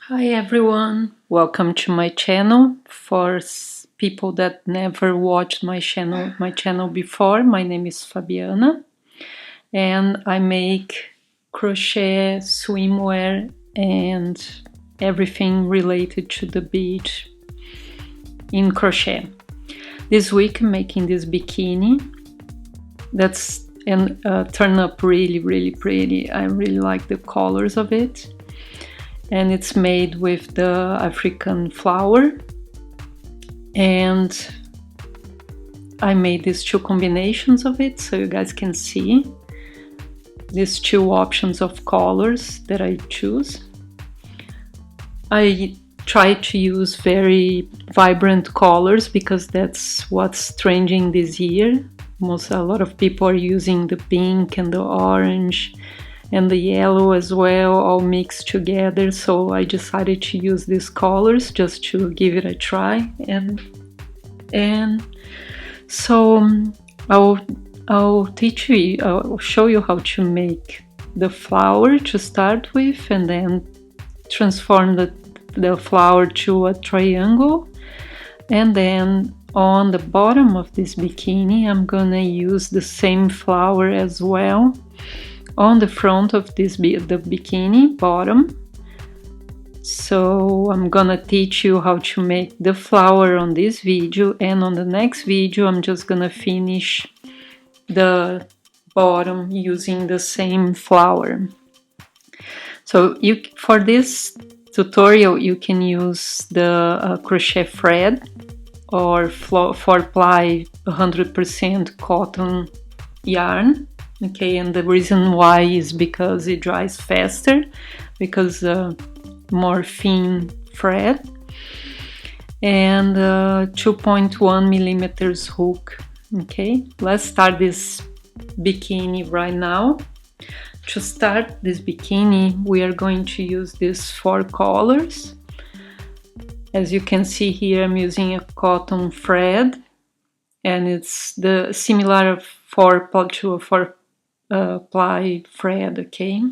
Hi everyone, welcome to my channel. For people that never watched my channel before, my name is Fabiana and I make crochet, swimwear and everything related to the beach in crochet. This week I'm making this bikini that's turned up really pretty. I really like the colors of it. And it's made with the African flower, and I made these two combinations of it so you guys can see these two options of colors that I choose. I try to use very vibrant colors because that's what's trending this year. A lot of people are using the pink and the orange and the yellow as well, all mixed together, so I decided to use these colors just to give it a try. And so I'll teach you, I'll show you how to make the flower to start with, and then transform the flower to a triangle. And then on the bottom of this bikini I'm gonna use the same flower as well on the front of the bikini bottom. So I'm gonna teach you how to make the flower on this video, and on the next video I'm just gonna finish the bottom using the same flower. So for this tutorial you can use the crochet thread or 4-ply 100% cotton yarn. Okay, and the reason why is because it dries faster, because more thin thread, and 2.1 millimeters hook. Okay, let's start this bikini right now. To start this bikini we are going to use these 4 colors. As you can see here, I'm using a cotton thread, and it's the similar 4-ply thread. Okay,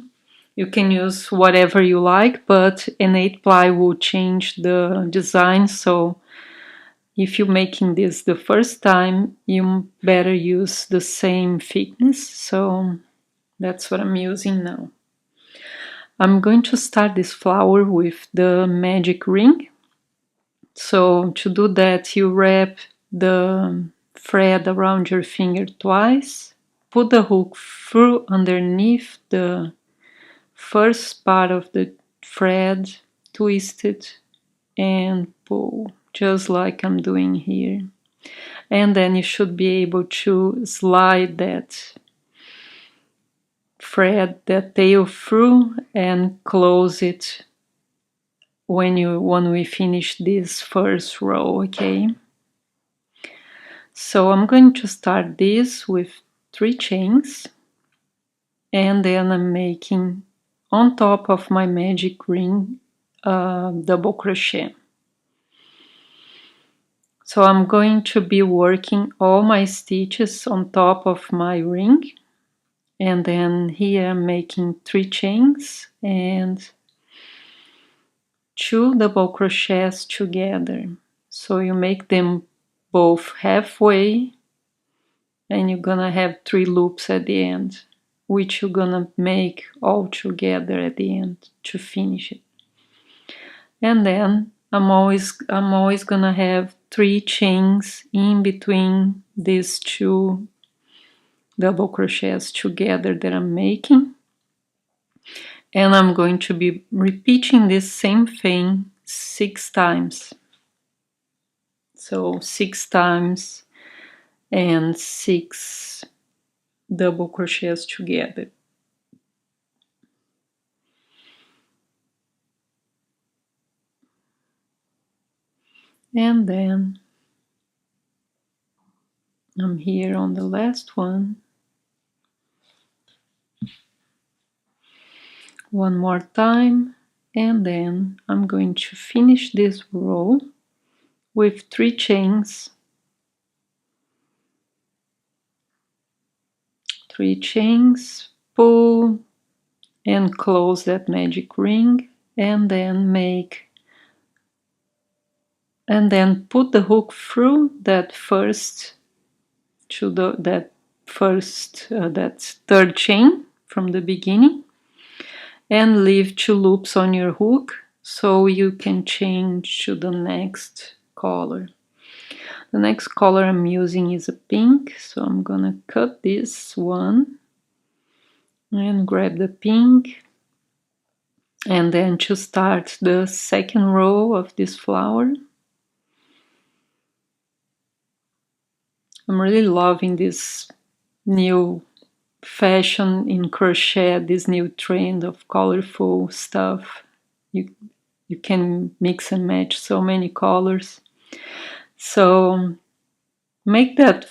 you can use whatever you like, but an 8-ply will change the design, so if you're making this the first time you better use the same thickness. So that's what I'm using now. I'm going to start this flower with the magic ring. So to do that you wrap the thread around your finger twice, put the hook through underneath the first part of the thread, twist it and pull, just like I'm doing here. And then you should be able to slide that thread, that tail through, and close it when we finish this first row. Okay, so I'm going to start this with 3 chains, and then I'm making on top of my magic ring double crochet. So I'm going to be working all my stitches on top of my ring, and then here I'm making 3 chains and 2 double crochets together. So you make them both halfway, and you're gonna have 3 loops at the end, which you're gonna make all together at the end to finish it. And then I'm always gonna have 3 chains in between these 2 double crochets together that I'm making, and I'm going to be repeating this same thing 6 times. So 6 times and 6 double crochets together. And then I'm here on the last one. One more time, and then I'm going to finish this row with 3 chains, 3 chains, pull and close that magic ring, and then put the hook through that first that third chain from the beginning, and leave 2 loops on your hook so you can change to the next color. The next color I'm using is a pink, so I'm gonna cut this one and grab the pink, and then to start the second row of this flower. I'm really loving this new fashion in crochet, this new trend of colorful stuff. You can mix and match so many colors. So make that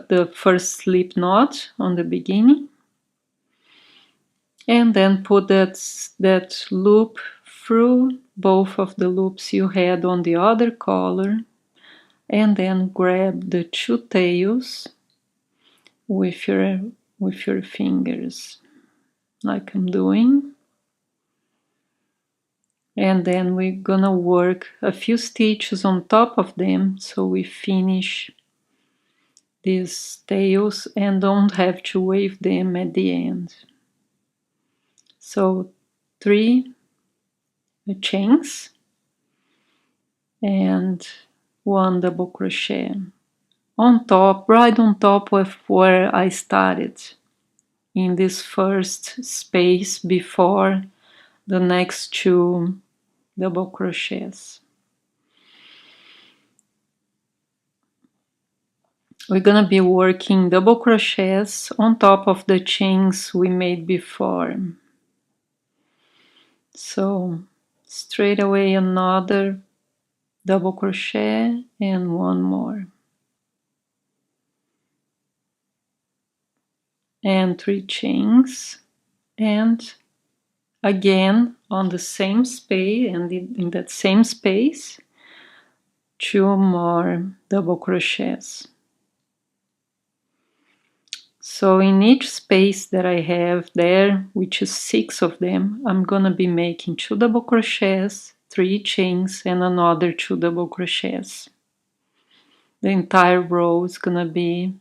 the first slip knot on the beginning, and then put that loop through both of the loops you had on the other color, and then grab the 2 tails with your fingers, like I'm doing. And then we're gonna work a few stitches on top of them so we finish these tails and don't have to wave them at the end. So 3 chains and 1 double crochet on top, right on top of where I started, in this first space before the next 2 double crochets. We're gonna be working double crochets on top of the chains we made before. So straight away another double crochet and 1 more, and 3 chains, and again on the same space, and in that same space 2 more double crochets. So in each space that I have there, which is 6 of them, I'm gonna be making 2 double crochets, 3 chains, and another 2 double crochets. The entire row is gonna be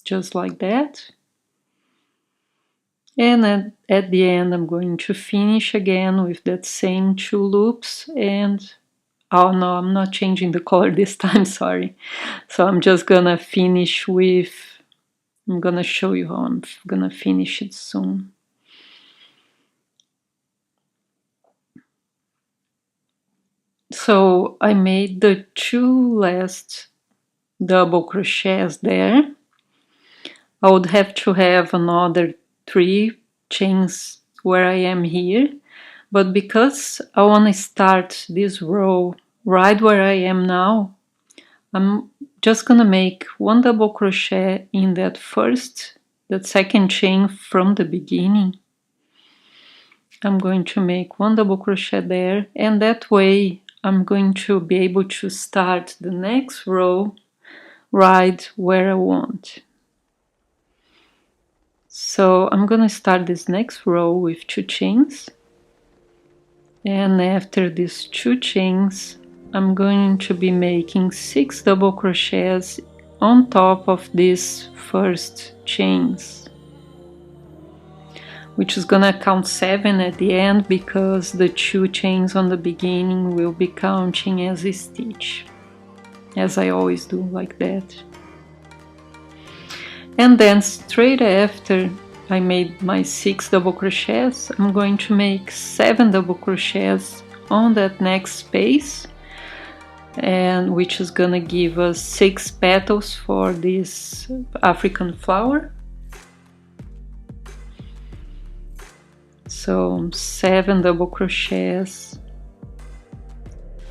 just like that. And at the end I'm going to finish again with that same 2 loops, and oh no, I'm not changing the color this time, sorry. So I'm just gonna finish with, I'm gonna show you how I'm gonna finish it soon. So I made the 2 last double crochets there. I would have to have another 3 chains where I am here, but because I want to start this row right where I am now, I'm just gonna make 1 double crochet in that second chain from the beginning. I'm going to make 1 double crochet there, and that way I'm going to be able to start the next row right where I want. So I'm gonna start this next row with 2 chains, and after these 2 chains I'm going to be making 6 double crochets on top of these first chains, which is gonna count 7 at the end because the 2 chains on the beginning will be counting as a stitch, as I always do, like that. And then straight after I made my 6 double crochets, I'm going to make 7 double crochets on that next space, and which is gonna give us 6 petals for this African flower. So 7 double crochets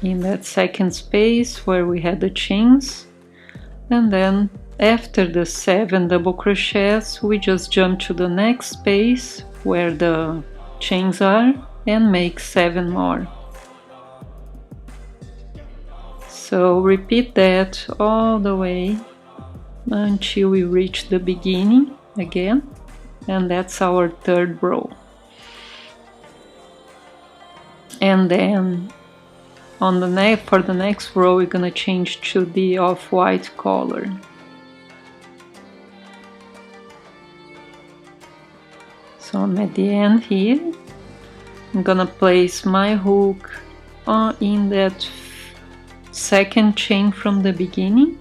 in that second space where we had the chains, and then after the 7 double crochets we just jump to the next space where the chains are and make 7 more. So repeat that all the way until we reach the beginning again, and that's our third row. And then on the for the next row we're gonna change to the off-white color. So I'm at the end here. I'm gonna place my hook in that second chain from the beginning,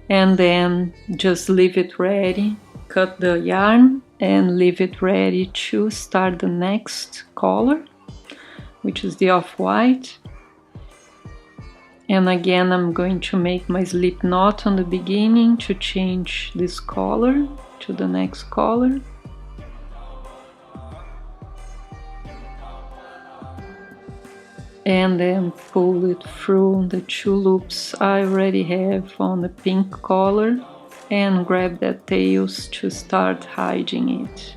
and then just leave it ready, cut the yarn and leave it ready to start the next color, which is the off-white. And again I'm going to make my slip knot on the beginning to change this color to the next color. And then pull it through the 2 loops I already have on the pink color and grab that tails to start hiding it.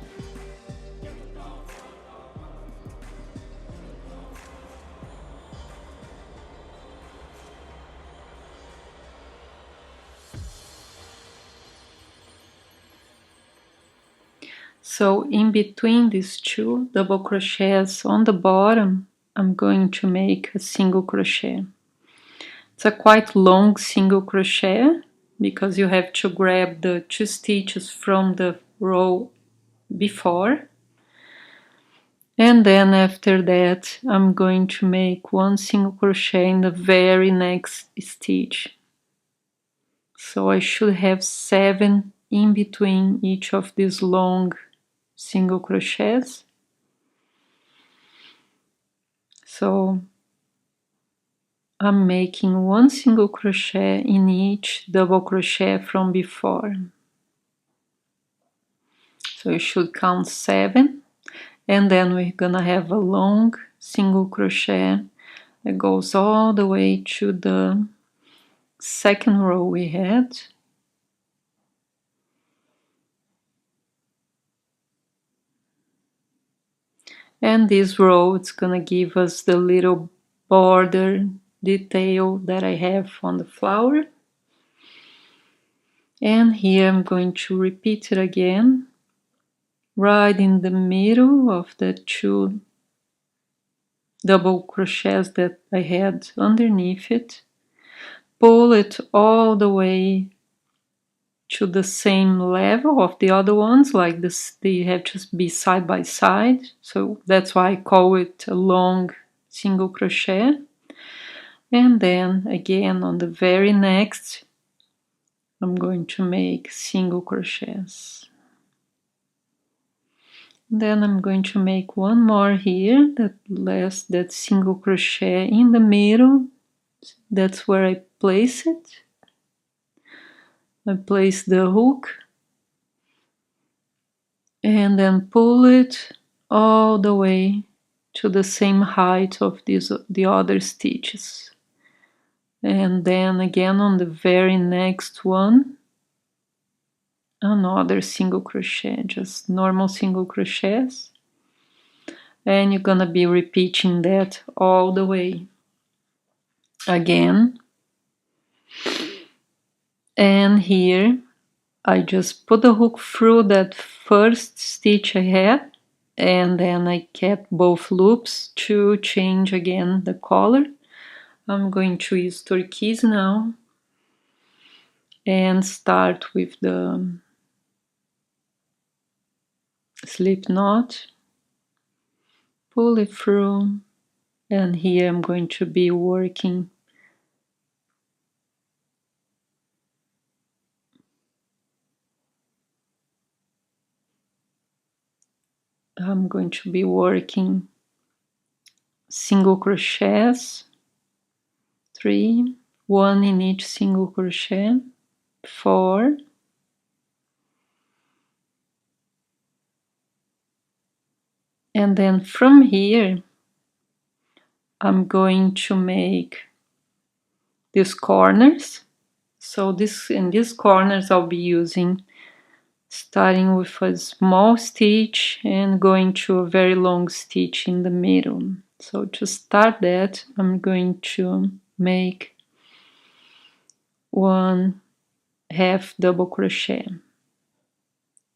So in between these 2 double crochets on the bottom, I'm going to make a single crochet. It's a quite long single crochet because you have to grab the 2 stitches from the row before, and then after that I'm going to make 1 single crochet in the very next stitch. So I should have 7 in between each of these long single crochets. So I'm making 1 single crochet in each double crochet from before. So you should count 7, and then we're gonna have a long single crochet that goes all the way to the second row we had. And this row, it's gonna give us the little border detail that I have on the flower. And here I'm going to repeat it again, right in the middle of the 2 double crochets that I had underneath it. Pull it all the way to the same level of the other ones, like this, they have to be side by side, so that's why I call it a long single crochet. And then again on the very next I'm going to make single crochets. Then I'm going to make 1 more here, that single crochet in the middle. That's where I place it. I place the hook and then pull it all the way to the same height of the other stitches. And then again on the very next one, another single crochet, just normal single crochets. And you're gonna be repeating that all the way again. And here I just put the hook through that first stitch I had, and then I kept both loops to change again the color. I'm going to use turquoise now and start with the slip knot, pull it through, and here I'm going to be working single crochets, 3, 1 in each single crochet, 4, and then from here I'm going to make these corners. So in these corners I'll be using, starting with a small stitch and going to a very long stitch in the middle. So to start that, I'm going to make 1 half double crochet.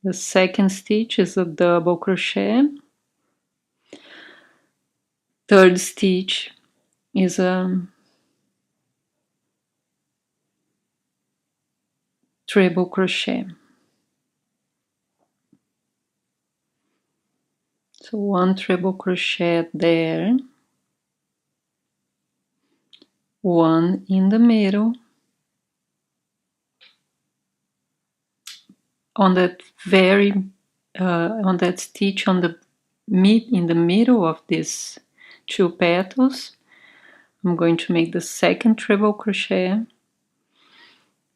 The second stitch is a double crochet, third stitch is a treble crochet. So one treble crochet there, one in the middle, on that on that stitch in the middle of these two petals. I'm going to make the second treble crochet,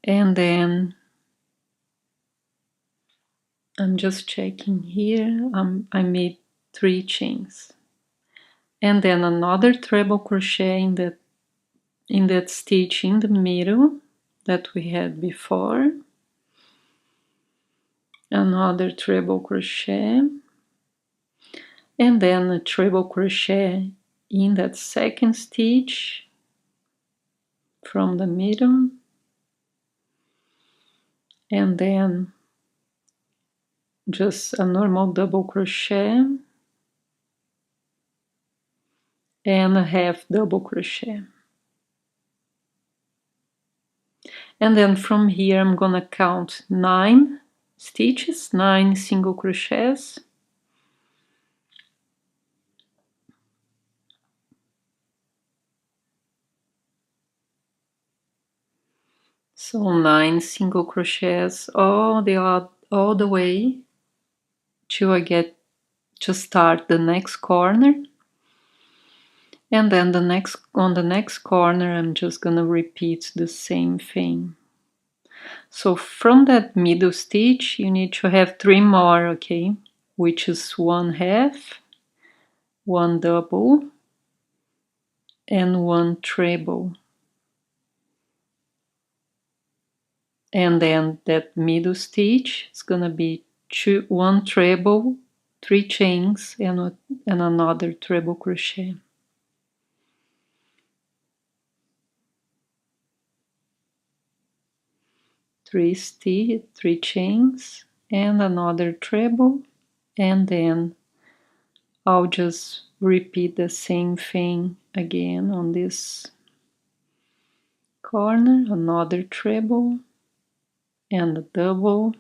and then I'm just checking here. I made 3 chains, and then another treble crochet in that stitch in the middle that we had before. Another treble crochet, and then a treble crochet in that second stitch from the middle, and then just a normal double crochet and a half double crochet. And then from here I'm gonna count 9 stitches, 9 single crochets. So 9 single crochets all the way till I get to start the next corner. And then on the next corner I'm just gonna repeat the same thing. So from that middle stitch you need to have 3 more, okay? Which is 1 half, 1 double, and 1 treble. And then that middle stitch is gonna be 1 treble, 3 chains, and another treble crochet. Three chains and another treble, and then I'll just repeat the same thing again on this corner, another treble and a double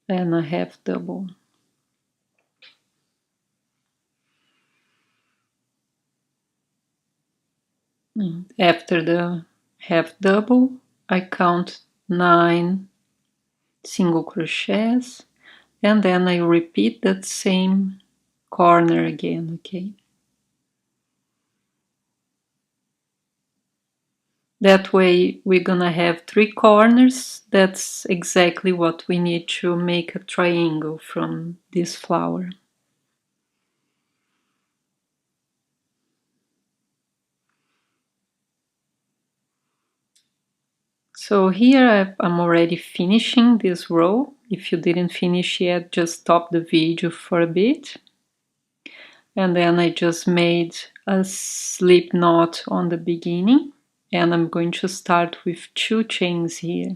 and a half double. After the half double I count 9 single crochets, and then I repeat that same corner again, okay? That way we're gonna have 3 corners. That's exactly what we need to make a triangle from this flower. So here I'm already finishing this row. If you didn't finish yet, just stop the video for a bit. And then I just made a slip knot on the beginning, and I'm going to start with 2 chains here.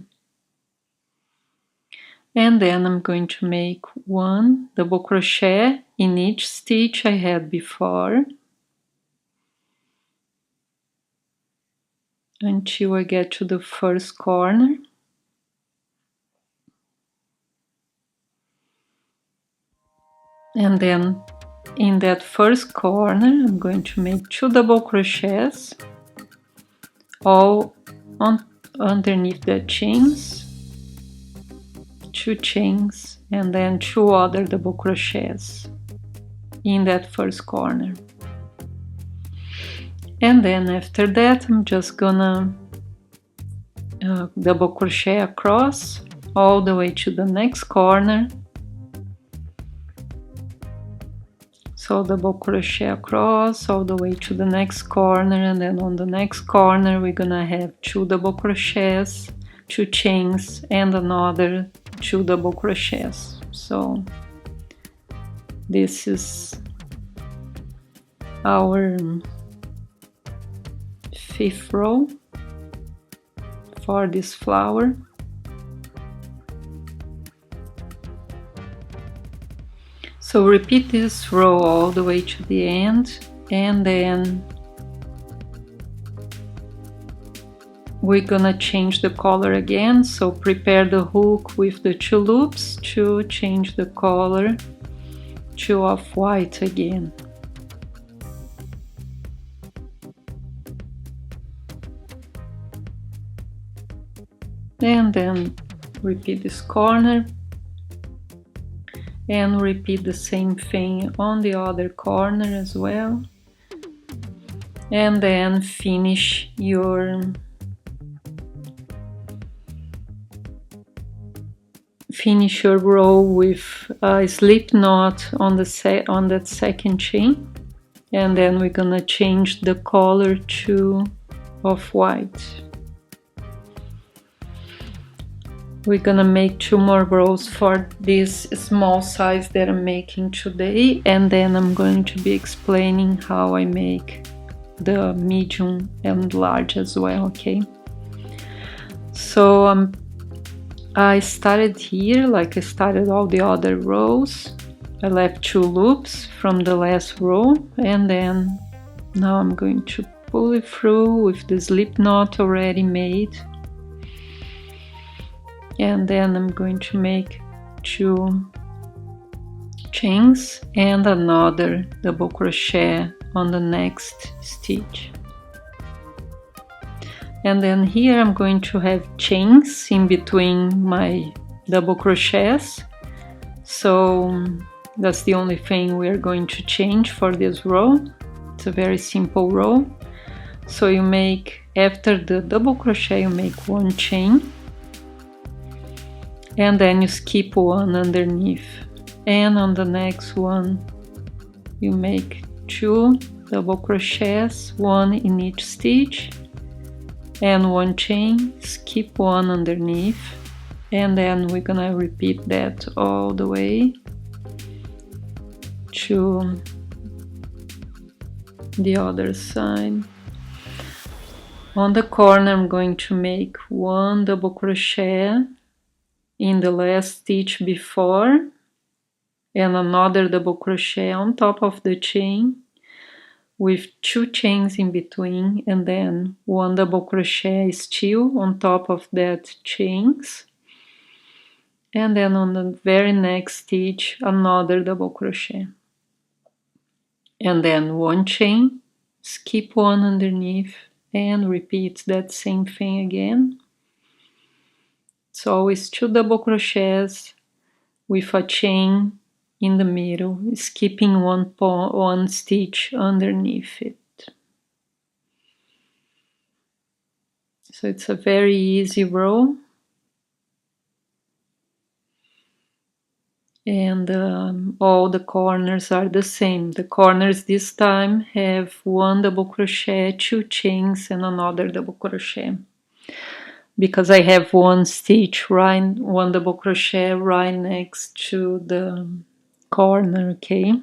And then I'm going to make 1 double crochet in each stitch I had before until I get to the first corner. And then in that first corner I'm going to make 2 double crochets all underneath the chains, 2 chains, and then 2 other double crochets in that first corner. And then after that I'm just gonna double crochet across all the way to the next corner. So double crochet across all the way to the next corner, and then on the next corner we're gonna have 2 double crochets, 2 chains, and another 2 double crochets. So this is our 5th row for this flower. So repeat this row all the way to the end and then we're gonna change the color again, so prepare the hook with the 2 loops to change the color to off-white again. And then repeat this corner and repeat the same thing on the other corner as well, and then finish your row with a slip knot on that second chain, and then we're gonna change the color to off-white. We're gonna make 2 more rows for this small size that I'm making today, and then I'm going to be explaining how I make the medium and large as well, okay? So I started here like I started all the other rows. I left 2 loops from the last row, and then now I'm going to pull it through with the slip knot already made. And then I'm going to make 2 chains and another double crochet on the next stitch. And then here I'm going to have chains in between my double crochets, so that's the only thing we are going to change for this row. It's a very simple row. So you make, after the double crochet, you make 1 chain, and then you skip 1 underneath, and on the next one you make 2 double crochets, 1 in each stitch, and 1 chain, skip 1 underneath, and then we're gonna repeat that all the way to the other side. On the corner I'm going to make 1 double crochet in the last stitch before, and another double crochet on top of the chain with 2 chains in between, and then 1 double crochet still on top of that chains, and then on the very next stitch another double crochet, and then 1 chain, skip 1 underneath, and repeat that same thing again. It's always 2 double crochets with a chain in the middle, skipping 1 stitch underneath it. So it's a very easy row, and all the corners are the same. The corners this time have 1 double crochet, 2 chains, and another double crochet, because I have 1 stitch, 1 double crochet right next to the corner, okay?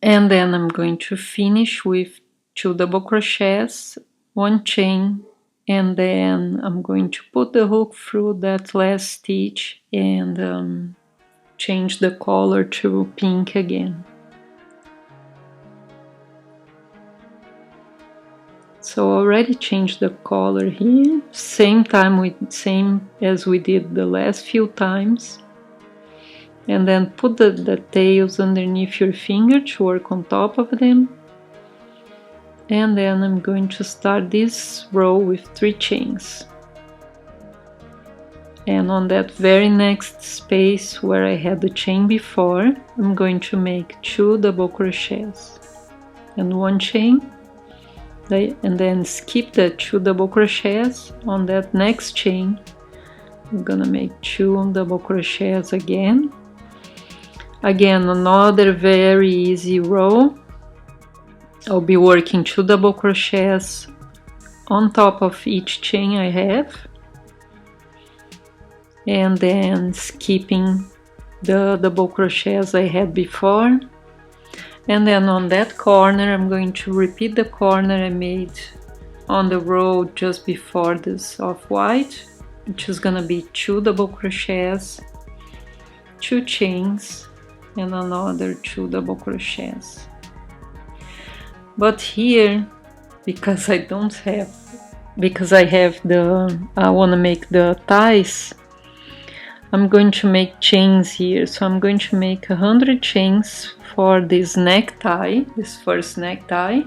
And then I'm going to finish with 2 double crochets, 1 chain, and then I'm going to put the hook through that last stitch and change the color to pink again. So already changed the color here, same as we did the last few times. And then put the tails underneath your finger to work on top of them. And then I'm going to start this row with 3 chains. And on that very next space where I had the chain before, I'm going to make 2 double crochets and 1 chain. And then skip the 2 double crochets. On that next chain I'm gonna make 2 double crochets again. Again, another very easy row. I'll be working 2 double crochets on top of each chain I have, and then skipping the double crochets I had before. And then on that corner I'm going to repeat the corner I made on the row just before this off-white, which is gonna be 2 double crochets, 2 chains, and another 2 double crochets. But here, because I don't have, because I have I want to make the ties, I'm going to make chains here. So I'm going to make 100 chains for this necktie, this first necktie.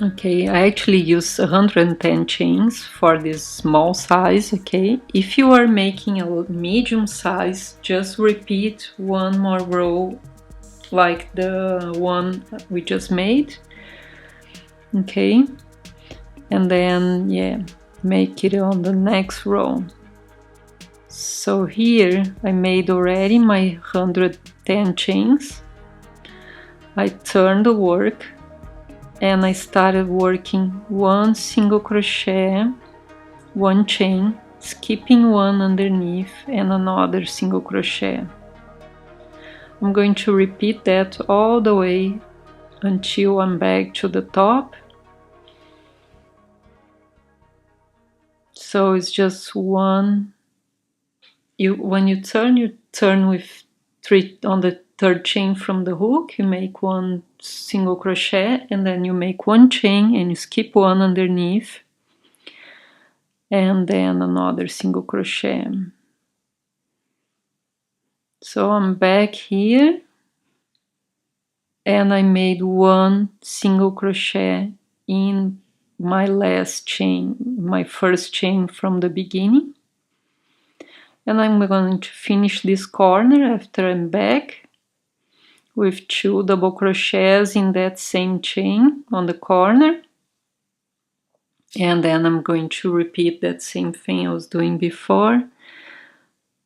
Okay, I actually use 110 chains for this small size, okay? If you are making a medium size, just repeat one more row like the one we just made, okay? And then, yeah, make it on the next row. So here I made already my 110 chains. I turned the work and I started working one single crochet, one chain, skipping one underneath and another single crochet. I'm going to repeat that all the way until I'm back to the top. So it's just one. When you turn with 3 on the third chain from the hook, you make one single crochet and then you make one chain and you skip one underneath and then another single crochet. So I'm back here and I made one single crochet in my last chain, my first chain from the beginning. And I'm going to finish this corner after I'm back with 2 double crochets in that same chain on the corner, and then I'm going to repeat that same thing I was doing before,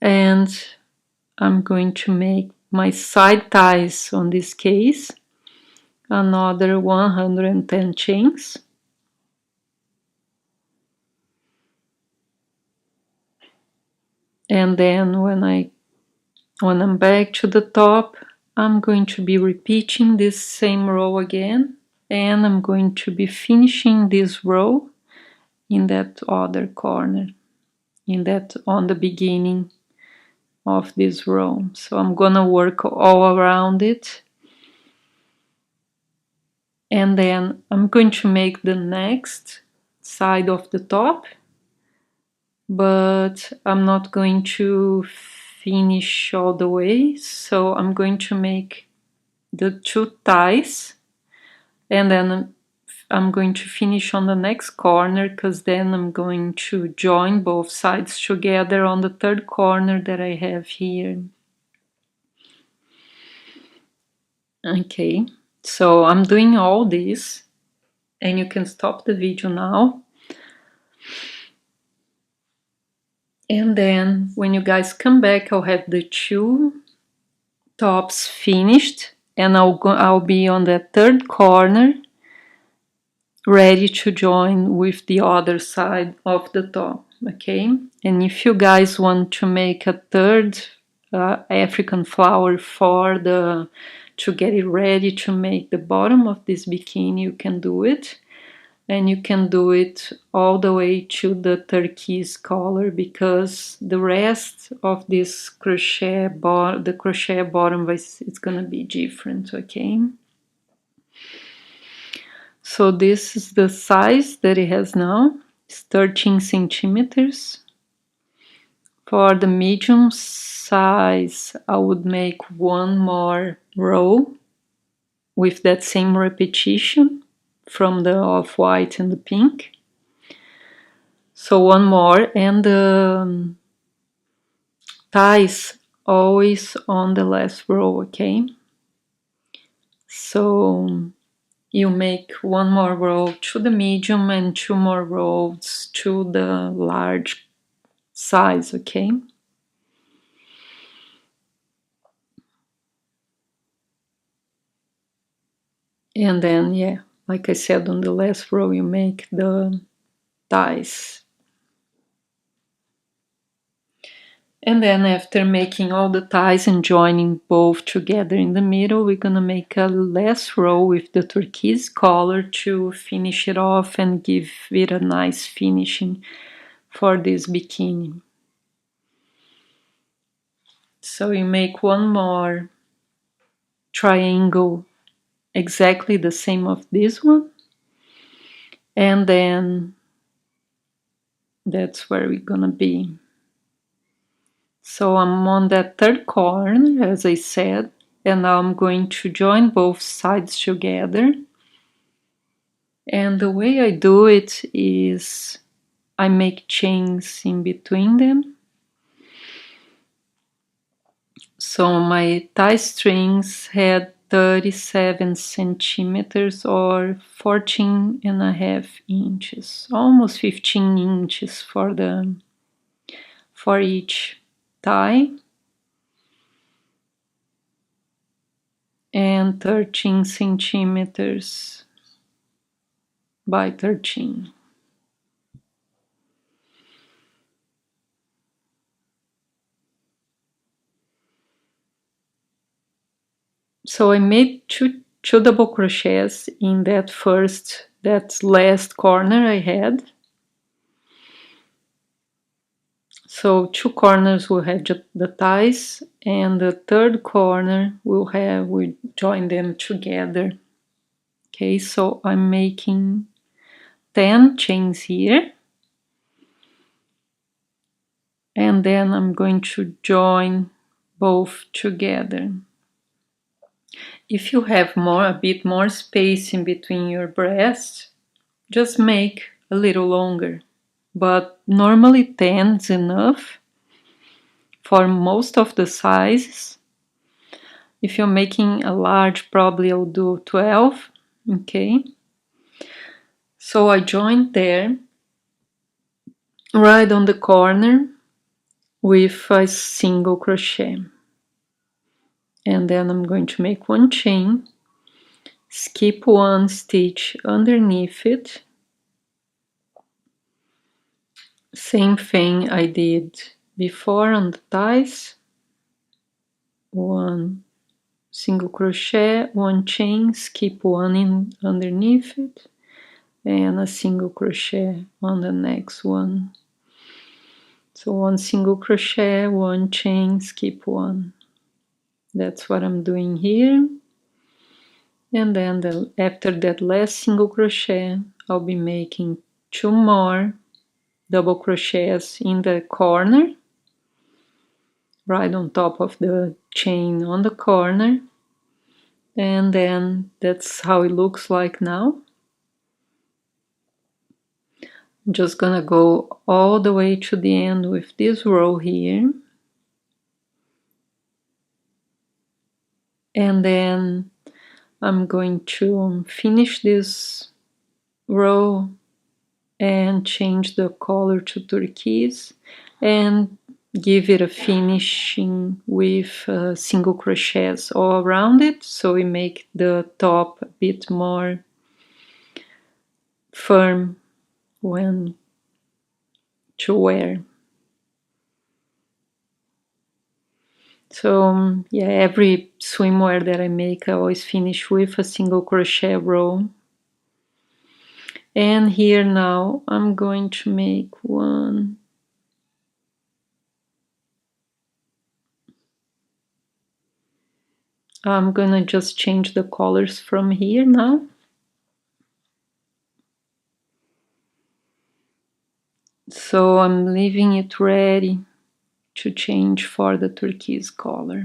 and I'm going to make my side ties on this case, another 110 chains, and then when I'm back to the top, I'm going to be repeating this same row again, and I'm going to be finishing this row in that other corner, on the beginning of this row. So I'm gonna work all around it, and then I'm going to make the next side of the top, but I'm not going to finish all the way. So I'm going to make the 2 ties, and then I'm going to finish on the next corner, because then I'm going to join both sides together on the third corner that I have here. Okay, so I'm doing all this, and you can stop the video now. And then when you guys come back, I'll have the 2 tops finished, and I'll be on the third corner ready to join with the other side of the top. Okay, and if you guys want to make a third African flower to get it ready to make the bottom of this bikini, you can do it, and you can do it all the way to the turquoise color, because the rest of this crochet bottom it's gonna be different. Okay, so this is the size that it has now. It's 13 centimeters. For the medium size, I would make one more row with that same repetition from the off-white and the pink. So one more, and the ties always on the last row, okay? So you make one more row to the medium and 2 more rows to the large size, okay? And then, yeah, like I said, on the last row you make the ties. And then after making all the ties and joining both together in the middle, we're gonna make a last row with the turquoise color to finish it off and give it a nice finishing for this bikini. So you make one more triangle exactly the same of this one, and then that's where we're gonna be. So I'm on that third corner, as I said, and now I'm going to join both sides together. And the way I do it is I make chains in between them. So my tie strings had 37 centimeters or 14.5 inches, almost 15 inches for each tie, and 13 centimeters by 13. So I made two double crochets in that last corner I had. So two corners will have just the ties, and the third corner we join them together. Okay, so I'm making 10 chains here, and then I'm going to join both together. If you have a bit more space in between your breasts, just make a little longer. But normally 10 is enough for most of the sizes. If you're making a large, probably I'll do 12. Okay. So I joined there, right on the corner, with a single crochet. And then I'm going to make one chain, skip one stitch underneath it. Same thing I did before on the ties. One single crochet, one chain, skip one in underneath it, and a single crochet on the next one. So one single crochet, one chain, skip one. That's what I'm doing here. And then after that last single crochet, I'll be making two more double crochets in the corner, right on top of the chain on the corner. And then that's how it looks like now. I'm just gonna go all the way to the end with this row here. And then I'm going to finish this row and change the color to turquoise and give it a finishing with single crochets all around it, so we make the top a bit more firm when to wear. So yeah, every swimwear that I make I always finish with a single crochet row. And here now I'm going to make one. I'm gonna just change the colors from here now. So I'm leaving it ready to change for the turquoise color.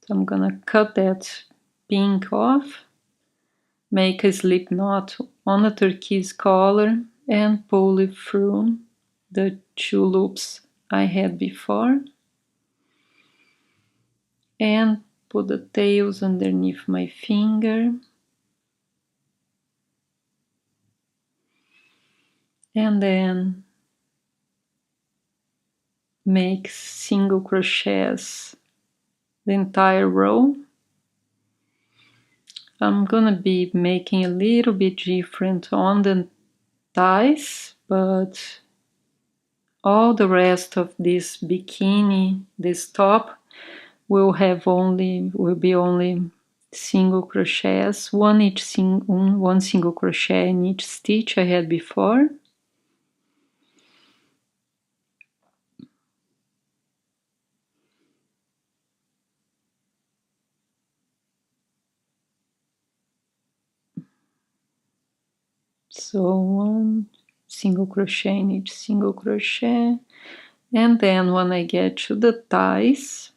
So I'm gonna cut that pink off, make a slip knot on the turquoise color, and pull it through the two loops I had before, and put the tails underneath my finger, and then make single crochets the entire row. I'm gonna be making a little bit different on the ties, but all the rest of this bikini, this top, will be only single crochets, one single crochet in each stitch I had before. So 1 single crochet in each single crochet, and then when I get to the thighs,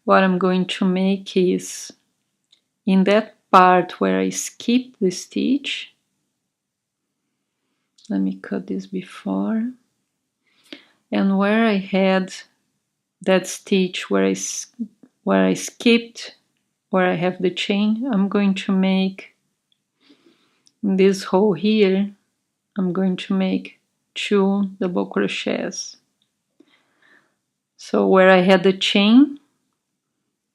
what I'm going to make is in that part where I skip the stitch, let me cut this before, and where I had that stitch where I skipped, where I have the chain, I'm going to make in this hole here, I'm going to make 2 double crochets. So where I had the chain,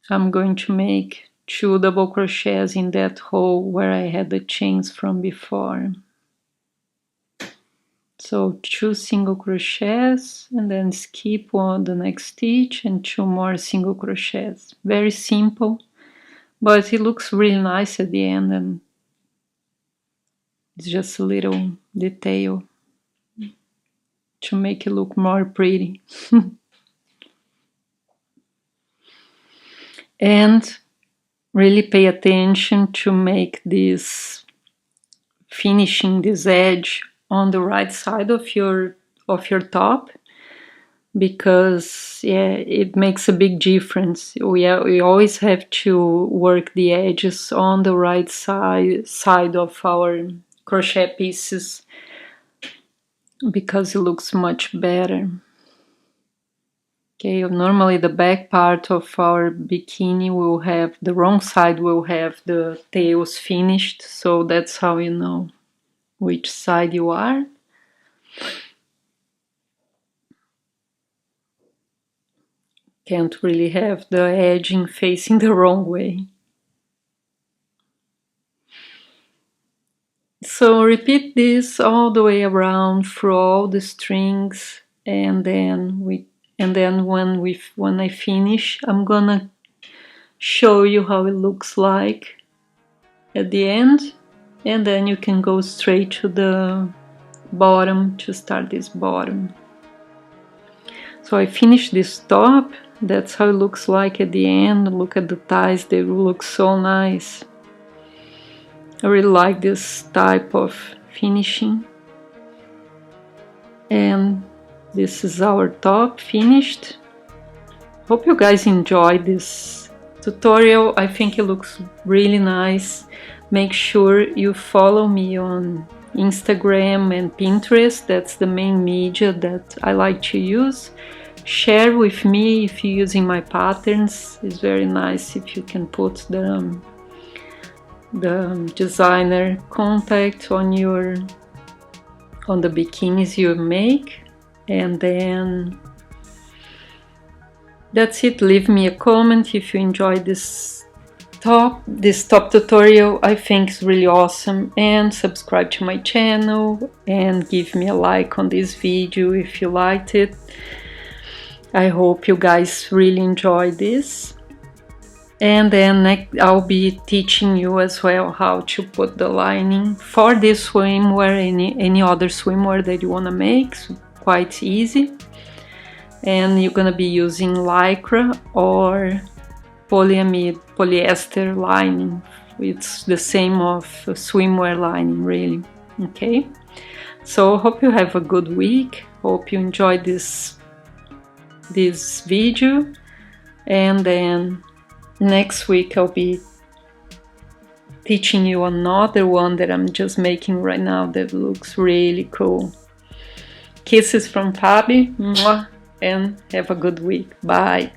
I'm going to make 2 double crochets in that hole where I had the chains from before. So 2 single crochets and then skip the next stitch and 2 more single crochets. Very simple, but it looks really nice at the end, and it's just a little detail to make it look more pretty. And really pay attention to make this finishing this edge on the right side of your top, because yeah, it makes a big difference. We always have to work the edges on the right side of our crochet pieces, because it looks much better. Okay, normally the back part of our bikini will have, the wrong side will have the tails finished, so that's how you know which side you are. Can't really have the edging facing the wrong way. So repeat this all the way around through all the strings, and then when I finish, I'm gonna show you how it looks like at the end, and then you can go straight to the bottom to start this bottom. So I finished this top. That's how it looks like at the end. Look at the thighs, they look so nice. I really like this type of finishing. And this is our top finished. Hope you guys enjoyed this tutorial. I think it looks really nice. Make sure you follow me on Instagram and Pinterest. That's the main media that I like to use. Share with me if you're using my patterns. It's very nice if you can put the designer contact on the bikinis you make. And then that's it. Leave me a comment if you enjoyed this top tutorial. I think it's really awesome, and subscribe to my channel and give me a like on this video if you liked it. I hope you guys really enjoy this. And then I'll be teaching you as well how to put the lining for this swimwear, any other swimwear that you want to make. So quite easy. And you're gonna be using lycra or polyester lining. It's the same of swimwear lining, really. Okay, so hope you have a good week. Hope you enjoyed this video, and then next week I'll be teaching you another one that I'm just making right now that looks really cool. Kisses from Fabi, and have a good week. Bye.